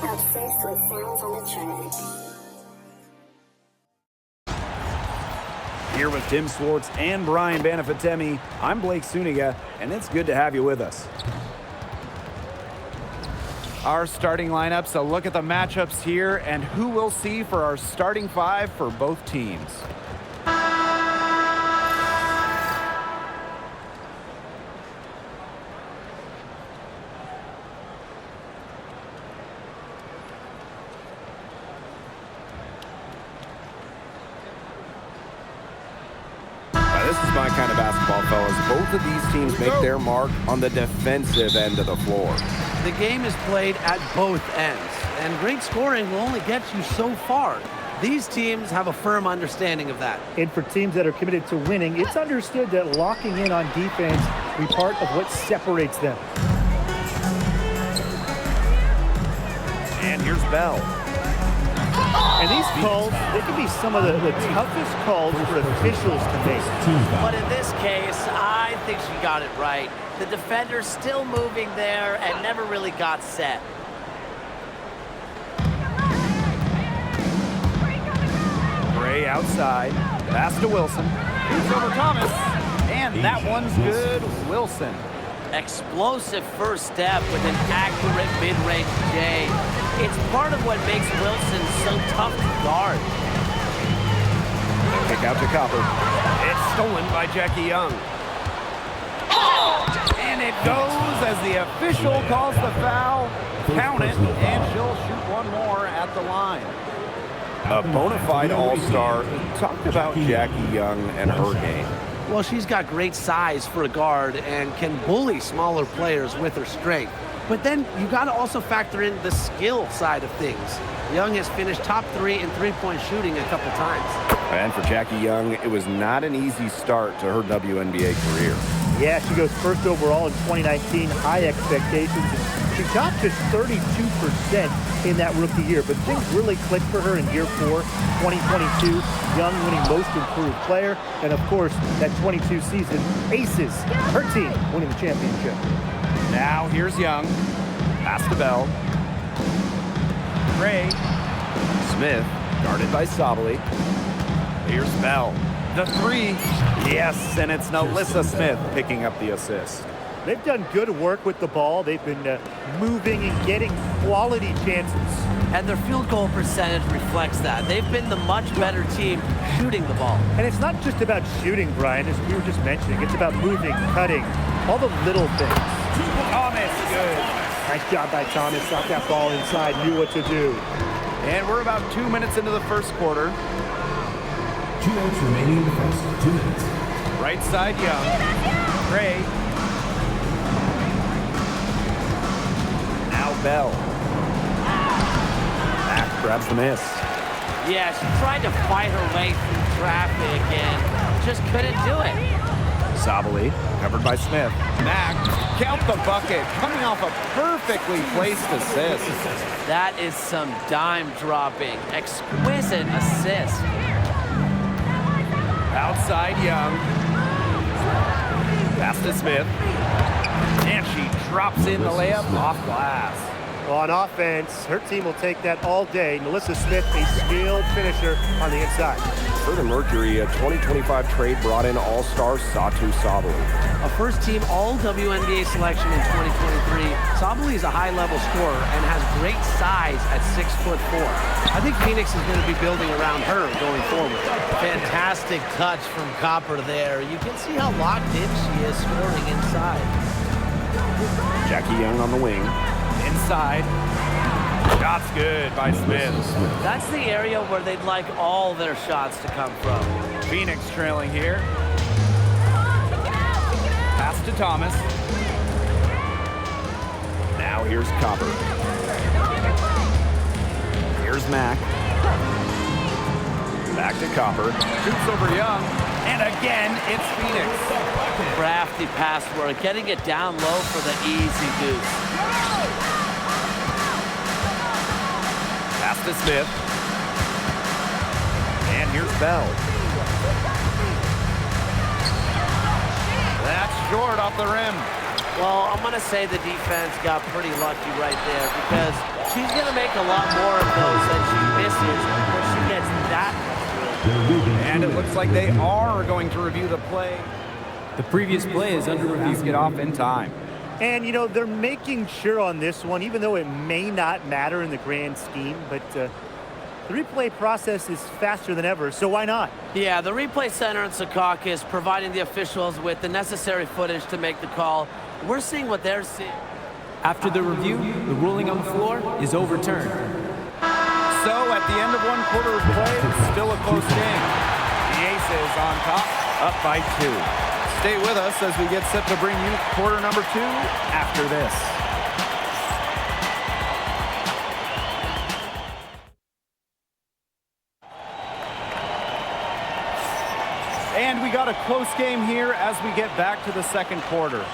Obsessed with sounds on the track. Here with Tim Swartz and Brian Banafatemi, I'm Blake Suniga, and it's good to have you with us. Our starting lineups, a look at the matchups here, and who we'll see for our starting five for both teams. This is my kind of basketball, fellas. Both of these teams make their mark on the defensive end of the floor. The game is played at both ends, and great scoring will only get you so far. These teams have a firm understanding of that. And for teams that are committed to winning, it's understood that locking in on defense will be part of what separates them. And here's Bell. And these calls, they can be some of the toughest calls for officials to make. But in this case, I think she got it right. The defender's still moving there and never really got set. Gray outside, pass to Wilson. Shoots over Thomas, and that one's good. Wilson. Explosive first step with an accurate mid-range J. It's part of what makes Wilson so tough to guard. Kick out to Copper. It's stolen by Jackie Young. And it goes as the official calls the foul. Count it, and she'll shoot one more at the line. A bona fide all-star. Talk about Jackie Young and her game. Well, she's got great size for a guard and can bully smaller players with her strength. But then you got to also factor in the skill side of things. Young has finished top 3 in three-point shooting a couple times. And for Jackie Young, it was not an easy start to her WNBA career. Yeah, she goes first overall in 2019, high expectations. She shot just 32% in that rookie year, but things really clicked for her in year 4, 2022. Young winning most improved player, and of course, that 22 season, Aces, her team winning the championship. Now here's Young. Pass to Bell. Gray. Smith, guarded by Sabali. Here's Bell. The three. Yes, and it's Nalissa Smith picking up the assist. They've done good work with the ball. They've been moving and getting quality chances. And their field goal percentage reflects that. They've been the much better team shooting the ball. And it's not just about shooting, Brian, as we were just mentioning. It's about moving, cutting, all the little things. Thomas, good. Nice job by Thomas. Got that ball inside, knew what to do. And we're about 2 minutes into the first quarter. 2 minutes remaining in the first. 2 minutes. Right side, Young. Gray. Now Bell. Mack grabs the miss. Yeah, she tried to fight her way through traffic and just couldn't do it. Sabali, covered by Smith. Mack, count the bucket, coming off a perfectly placed assist. That is some dime dropping, exquisite assist. Outside Young. Pass to Smith. And she drops in the layup off glass. On offense, her team will take that all day. Nalissa Smith, a skilled finisher on the inside. For the Mercury, a 2025 trade brought in all-star Satu Sabali. A first-team All-WNBA selection in 2023, Sabali is a high-level scorer and has great size at 6'4". I think Phoenix is going to be building around her going forward. Fantastic touch from Copper there. You can see how locked in she is scoring inside. Jackie Young on the wing. Inside. Shot's good by Smith. That's the area where they'd like all their shots to come from. Phoenix trailing here. Pass to Thomas. Now here's Copper. Here's Mack. Back to Copper. Shoots over Young. And again, it's Phoenix. Crafty pass work, getting it down low for the easy deuce. Pass to Smith. And here's Bell. That's short off the rim. Well, I'm going to say the defense got pretty lucky right there because she's going to make a lot more of those that she misses when she gets that much. And it looks like they are going to review the play. The previous play is under review. Get off in time. And, you know, they're making sure on this one, even though it may not matter in the grand scheme, but the replay process is faster than ever, so why not? Yeah, the replay center in Secaucus is providing the officials with the necessary footage to make the call. We're seeing what they're seeing. After the review, the ruling on the floor is overturned. So at the end of one quarter of play, it's still a close game. The Aces on top, up by 2. Stay with us as we get set to bring you quarter number 2 after this. And we got a close game here as we get back to the second quarter.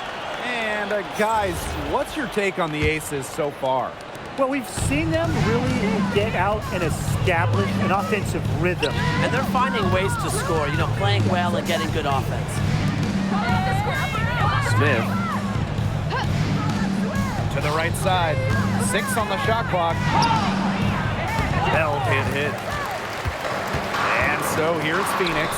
And guys, what's your take on the Aces so far? Well, we've seen them really get out and establish an offensive rhythm. And they're finding ways to score, you know, playing well and getting good offense. Smith to the right side. 6 on the shot clock. Bell hit. And so here's Phoenix,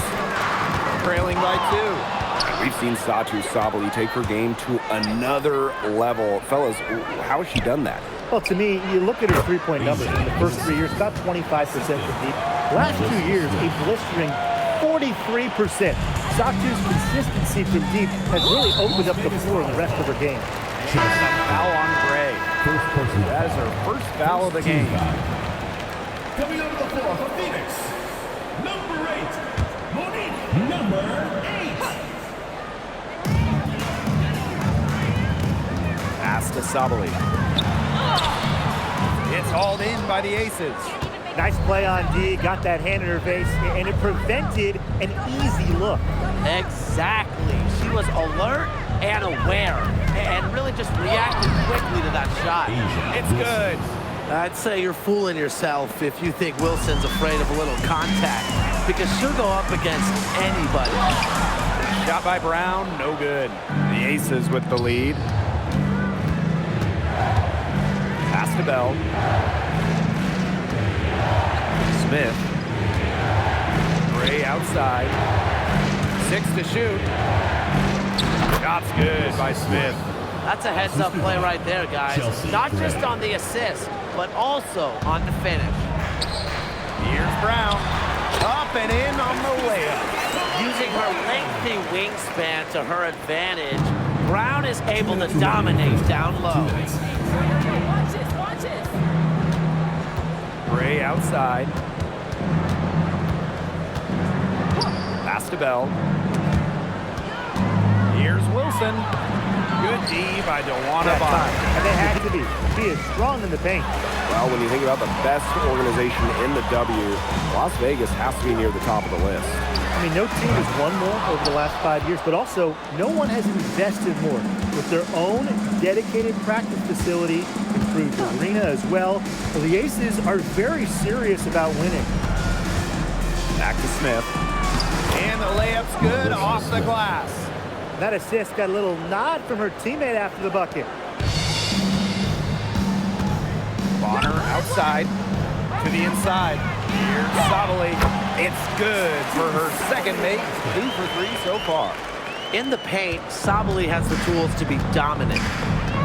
trailing by 2. We've seen Satou Sabally take her game to another level. Fellas, how has she done that? Well, to me, you look at her three-point numbers in the first 3 years, about 25% from deep. Last 2 years, a blistering 43%. Satou's consistency from deep has really opened up the floor in the rest of her game. And a foul on Gray. That is her first foul of the game. Coming out of the floor for Phoenix, number 8, Monique, number 8. Pass to Sabally. It's hauled in by the Aces. Nice play on D, got that hand in her face, and it prevented an easy look. Exactly. She was alert and aware and really just reacted quickly to that shot. It's good. I'd say you're fooling yourself if you think Wilson's afraid of a little contact because she'll go up against anybody. Shot by Brown, no good. The Aces with the lead. Pass to Bell. Smith. Gray outside. 6 to shoot. Shot's good by Smith. That's a heads-up play right there, guys. Not just on the assist, but also on the finish. Here's Brown. Up and in on the layup. Using her lengthy wingspan to her advantage, Brown is able to dominate down low. Gray outside. Pass to Bell. Here's Wilson. Good D by DeWanna Bond. And they had to be. She is strong in the paint. Well, when you think about the best organization in the W, Las Vegas has to be near the top of the list. I mean, no team has won more over the last 5 years, but also no one has invested more with their own dedicated practice facility, improved arena as well. Well, the Aces are very serious about winning. Back to Smith. And the layup's good off the glass. That assist got a little nod from her teammate after the bucket. Bonner outside to the inside. Here's Sabally. It's good for her second make. 2 for 3 so far. In the paint, Sabally has the tools to be dominant.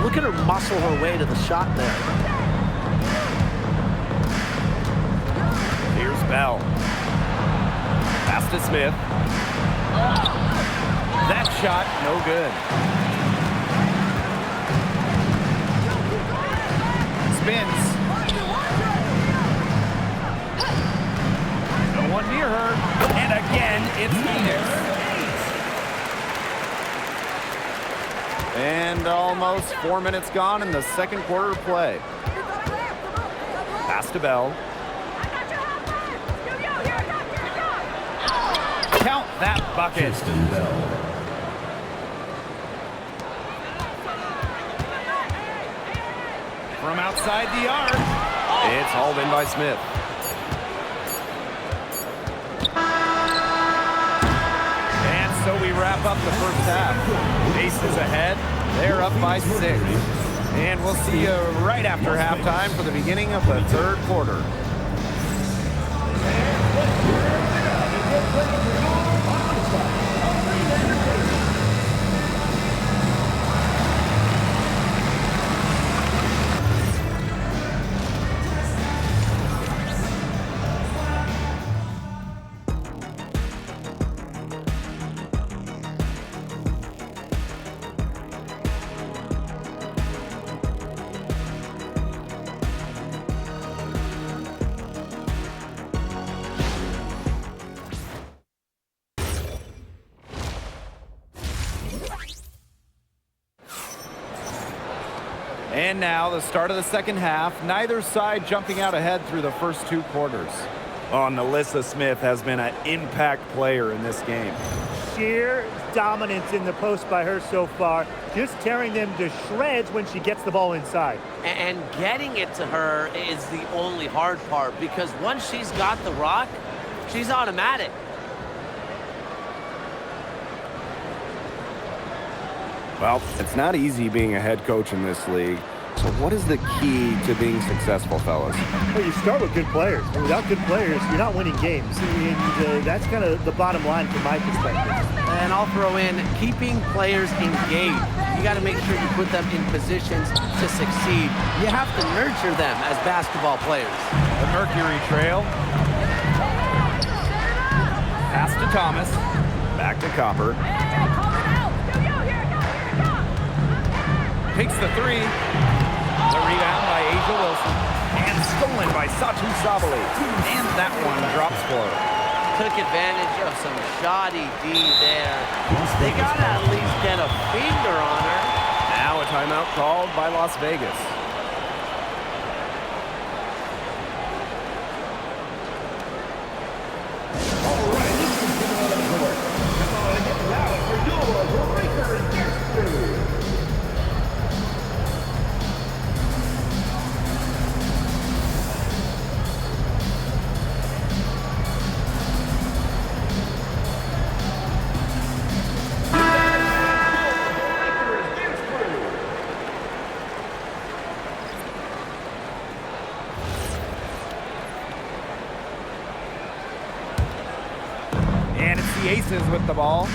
Look at her muscle her way to the shot there. Here's Bell. Pass to Smith. That shot, no good. Spins. No one near her. And again, it's Phoenix. And almost 4 minutes gone in the second quarter of play. Pass to Bell. Count that bucket. From outside the arc. It's hauled in by Smith. And so we wrap up the first half. Aces ahead, They're up by 6. And we'll see you right after halftime for the beginning of the third quarter. And now the start of the second half. Neither side jumping out ahead through the first 2 quarters. Oh, Melissa Smith has been an impact player in this game. Sheer dominance in the post by her so far, just tearing them to shreds when she gets the ball inside. And getting it to her is the only hard part, because once she's got the rock, she's automatic. Well, it's not easy being a head coach in this league. So what is the key to being successful, fellas? Well, you start with good players. Without good players, you're not winning games. And that's kind of the bottom line from my perspective. And I'll throw in keeping players engaged. You got to make sure you put them in positions to succeed. You have to nurture them as basketball players. The Mercury trail. Pass to Thomas. Back to Copper. Takes the 3. The rebound by Asia Wilson. And stolen by Satu Sabali. And that one drops for her. Took advantage of some shoddy D there. They got to at least get a finger on her. Now a timeout called by Las Vegas. All right, this is coming out of the court. Come on, get loud for your breaker and dance crew. And it's the Aces with the ball.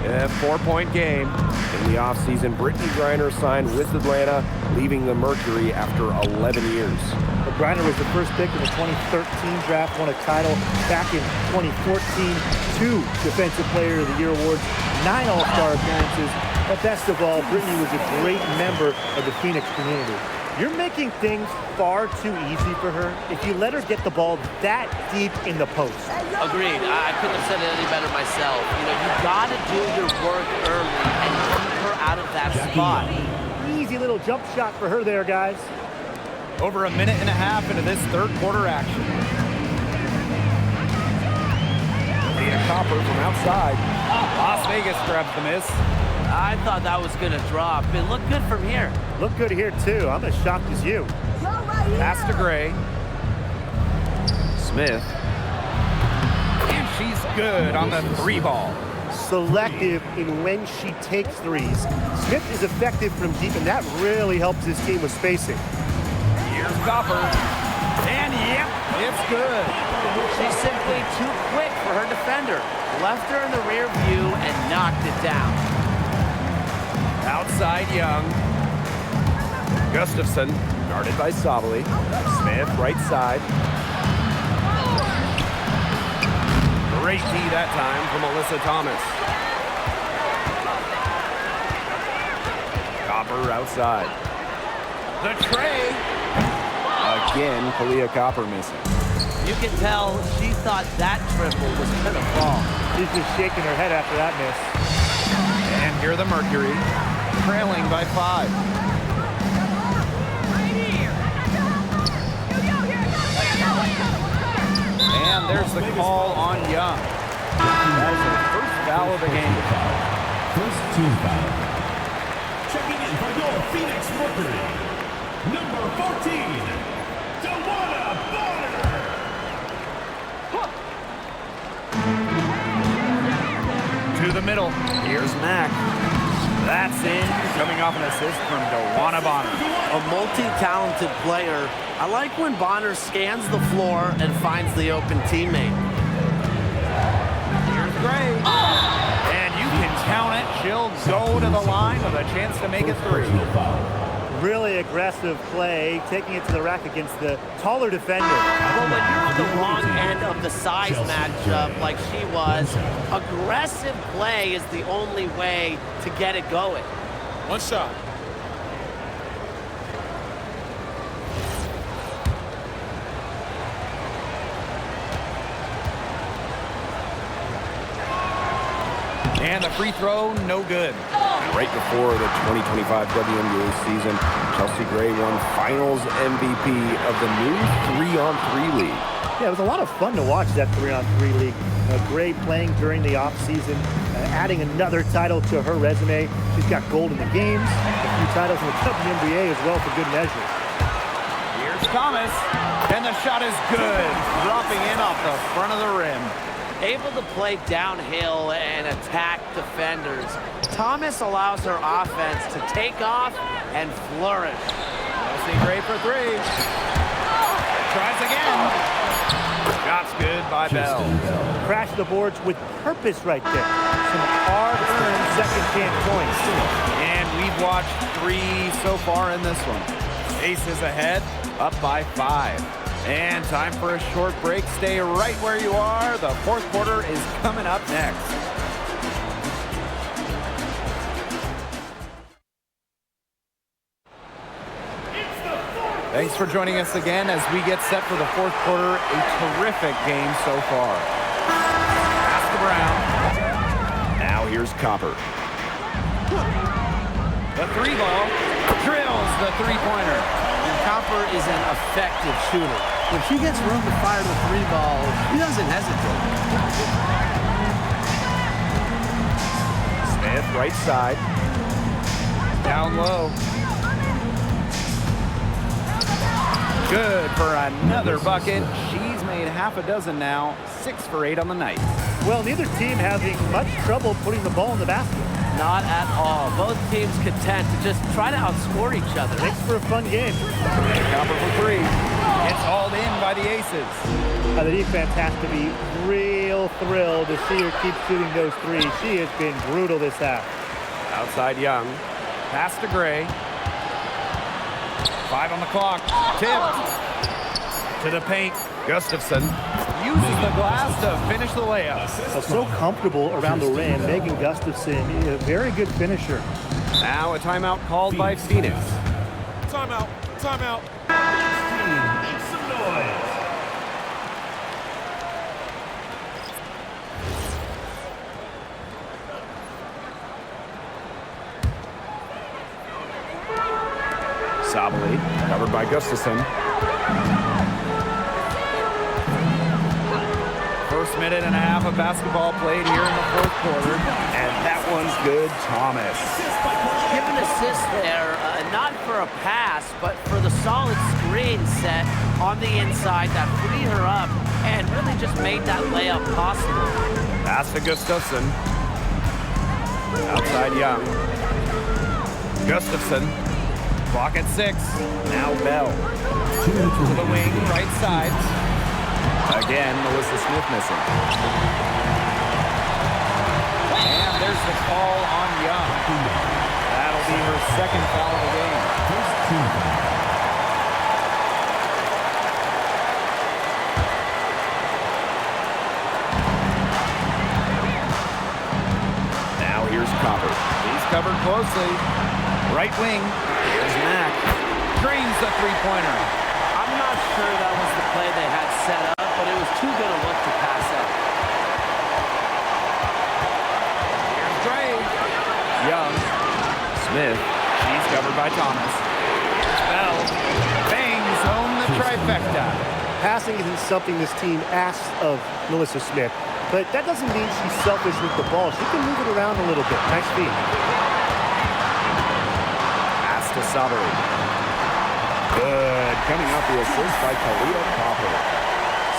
A 4-point game. In the offseason, Brittany Griner signed with Atlanta, leaving the Mercury after 11 years. Griner was the first pick in the 2013 draft, won a title back in 2014, 2 Defensive Player of the Year awards, 9 All-Star appearances, but best of all, Brittany was a great member of the Phoenix community. You're making things far too easy for her if you let her get the ball that deep in the post. Agreed. I couldn't have said it any better myself. You know, you got to do your work early and keep her out of that spot. Easy little jump shot for her there, guys. Over a minute and a half into this third quarter action. Leah Copper from outside. Las Vegas grabs the miss. I thought that was going to drop. It looked good from here. Look good here, too. I'm as shocked as you. Pass to Gray. Smith. And she's good on the 3 ball. Selective in when she takes threes. Smith is effective from deep, and that really helps his team with spacing. Here's Copper. And yep, it's good. She's simply too quick for her defender. Left her in the rear view and knocked it down. Outside Young. Gustafson, guarded by Sabali. Smith, right side. Great D that time from Alyssa Thomas. Copper outside. The tray. Again, Kalia Copper missing. You can tell she thought that triple was going to fall. She's just shaking her head after that miss. And here the Mercury, trailing by 5. And there's the call on Young. That is her first foul of the game. First team foul. Checking in for your Phoenix Mercury, number 14, Dewana Bonner. To the middle. Here's Mack. That's in, coming off an assist from Dewana Bonner. A multi-talented player. I like when Bonner scans the floor and finds the open teammate. Here's Gray. And you can count it. She'll go to the line with a chance to make it 3. Really aggressive play, taking it to the rack against the taller defender. Well, when you're on the wrong end of the size matchup like she was, aggressive play is the only way to get it going. One shot. And the free throw, no good. Right before the 2025 WNBA season, Chelsea Gray won Finals MVP of the new 3-on-3 league. Yeah, it was a lot of fun to watch that 3-on-3 league. Gray playing during the offseason, adding another title to her resume. She's got gold in the games, a few titles in the WNBA as well for good measure. Here's Thomas, and the shot is good, dropping in off the front of the rim. Able to play downhill and attack defenders. Thomas allows her offense to take off and flourish. Chelsea Gray for 3. Tries again. Shot's good by Bell. Crashed the boards with purpose right there. Some hard-earned second chance points. And we've watched 3 so far in this one. Aces ahead, up by 5. And time for a short break. Stay right where you are. The fourth quarter is coming up next. Thanks for joining us again as we get set for the fourth quarter. A terrific game so far. Pass to Brown. Now here's Copper. The 3 ball drills the 3-pointer. Copper is an effective shooter. If she gets room to fire the 3 ball, she doesn't hesitate. Smith, right side. Down low. Good for another bucket. She's made half a dozen now. 6 for 8 on the night. Well, neither team having much trouble putting the ball in the basket. Not at all. Both teams content to just try to outscore each other. Makes for a fun game. Copper for 3. It's hauled in by the Aces. The defense has to be real thrilled to see her keep shooting those 3s. She has been brutal this half. Outside Young. Pass to Gray. 5 on the clock. Tipped. To the paint. Gustafson uses the glass to finish the layup. So comfortable around the rim. Megan Gustafson, a very good finisher. Now a timeout called by Phoenix. Timeout. Timeout. Make some noise. Sabali, covered by Gustafson. First minute and a half of basketball played here in the fourth quarter. And that one's good, Thomas. Give an assist there, not for a pass, but for the solid screen set on the inside that freed her up and really just made that layup possible. Pass to Gustafson. Outside Young. Gustafson. Clock at 6. Now Bell. To the wing, right side. Again, Melissa Smith missing. And there's the call on Young. That'll be her second foul of the game. Now here's Copper. He's covered closely. Right wing. Here's Mack. Drains the 3-pointer. I'm not sure that was the play they had set up, but it was too good a look to pass up. Here's Gray. Young. Smith. She's covered by Thomas. Bell. Bangs home the trifecta. Passing isn't something this team asks of Melissa Smith, but that doesn't mean she's selfish with the ball. She can move it around a little bit. Nice feed. Pass to Sabari. Good. Coming off the assist by Kalia Copper.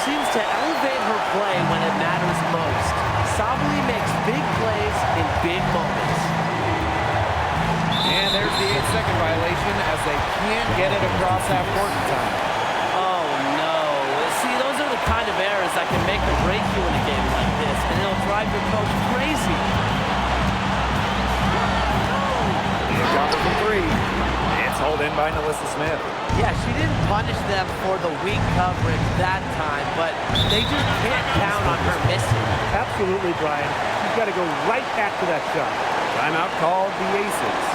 Seems to elevate her play when it matters most. Sabali makes big plays in big moments. And there's the 8-second violation as they can't get it across half court in time. Oh, no. See, those are the kind of errors that can make or break you in a game like this, and it'll drive your coach crazy. Jumper from 3. It's hauled in by Nalissa Smith. Yeah, she didn't punish them for the weak coverage that time, but they just can't count on her missing. Absolutely, Brian. She's got to go right back to that shot. Timeout called the Aces.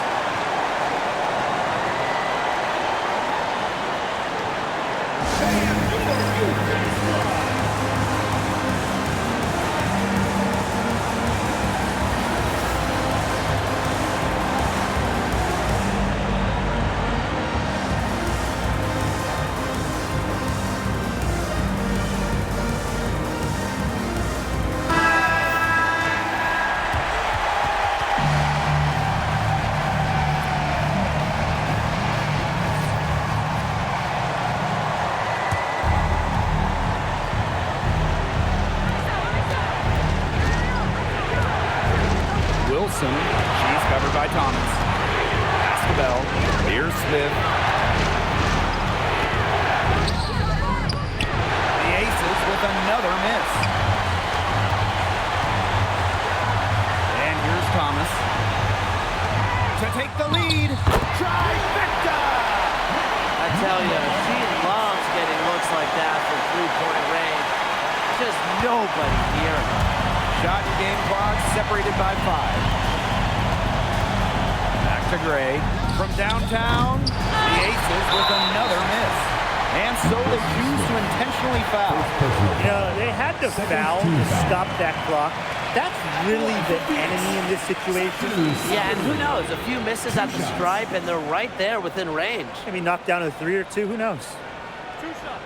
Wilson, she's covered by Thomas. Pass to Bell. Here's Smith. The Aces with another miss. And here's Thomas to take the lead. Trifecta! I tell you, she loves getting looks like that from three-point range. Just nobody near her. Shot and game clock separated by 5. Back to Gray. From downtown, the Aces with another miss. And so they choose to intentionally foul. You know, they had to foul to stop that clock. That's really the enemy in this situation. Yeah, and who knows? A few misses at the stripe, and they're right there within range. Maybe knock down a 3 or 2, who knows? 2 shots.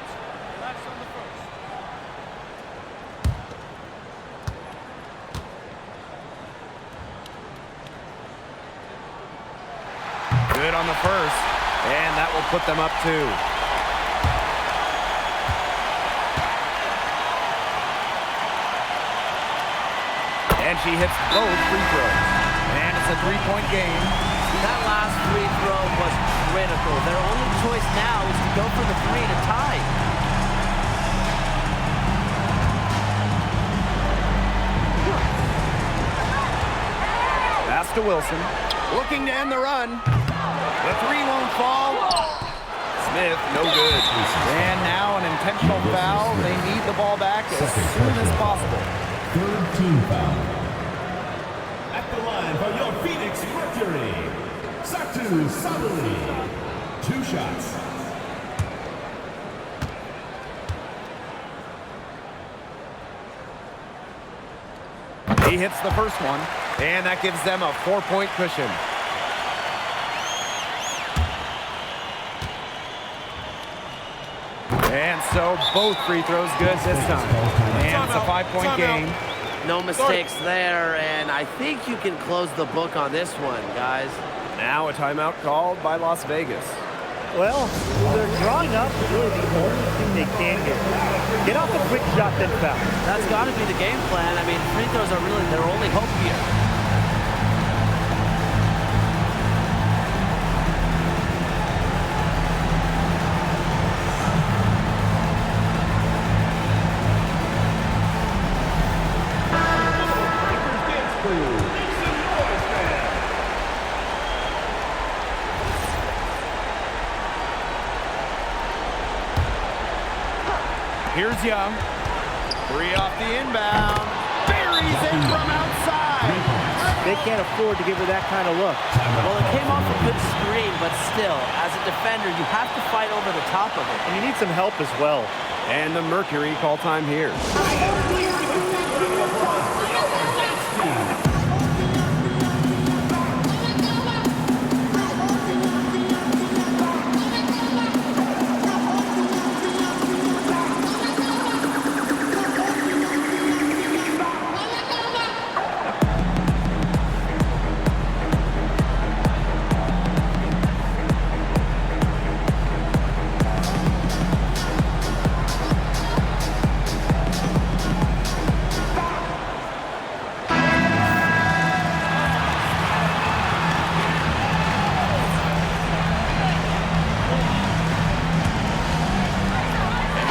Relax on the first. Good on the first, and that will put them up 2. And she hits both free throws. And it's a 3-point game. That last free throw was critical. Their only choice now is to go for the 3 to tie. Pass to Wilson. Looking to end the run. The 3 won't fall. Smith, no good. And now an intentional foul. They need the ball back as soon as possible. 3rd team foul. At the line for your Phoenix Mercury, Satu Sabali. 2 shots. He hits the first one, and that gives them a 4-point cushion. And so both free throws good this time. And it's a 5-point game. No mistakes there, and I think you can close the book on this one, guys. Now a timeout called by Las Vegas. Well, they're drawing up really the only thing they can get. Get off a quick shot, then foul. That's got to be the game plan. I mean, free throws are really their only hope here. Here's Young. 3 off the inbound. Buries it from outside. They can't afford to give her that kind of look. Well, it came off a good screen, but still, as a defender, you have to fight over the top of it. And you need some help as well. And the Mercury call time here.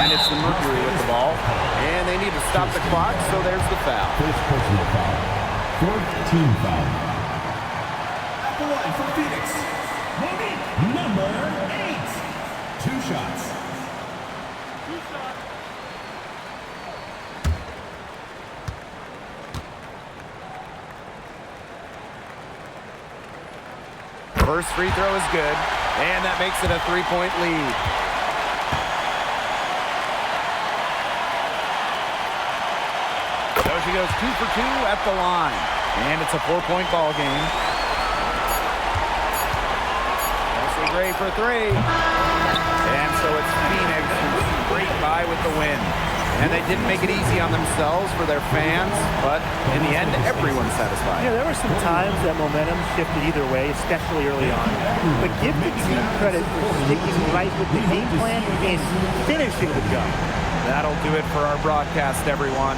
And it's the Mercury with the ball. And they need to stop the clock, so there's the foul. First personal foul. Fourth team foul. At the line for Phoenix, number 8. 2 shots. First free throw is good, and that makes it a 3-point lead. So she goes 2 for 2 at the line, and it's a 4-point ball game. Leslie Gray for 3. And so it's Phoenix who's straight by with the win. And they didn't make it easy on themselves for their fans, but in the end, everyone's satisfied. Yeah, there were some times that momentum shifted either way, especially early on. But give the team credit for sticking right with the game plan and finishing the job. That'll do it for our broadcast, everyone.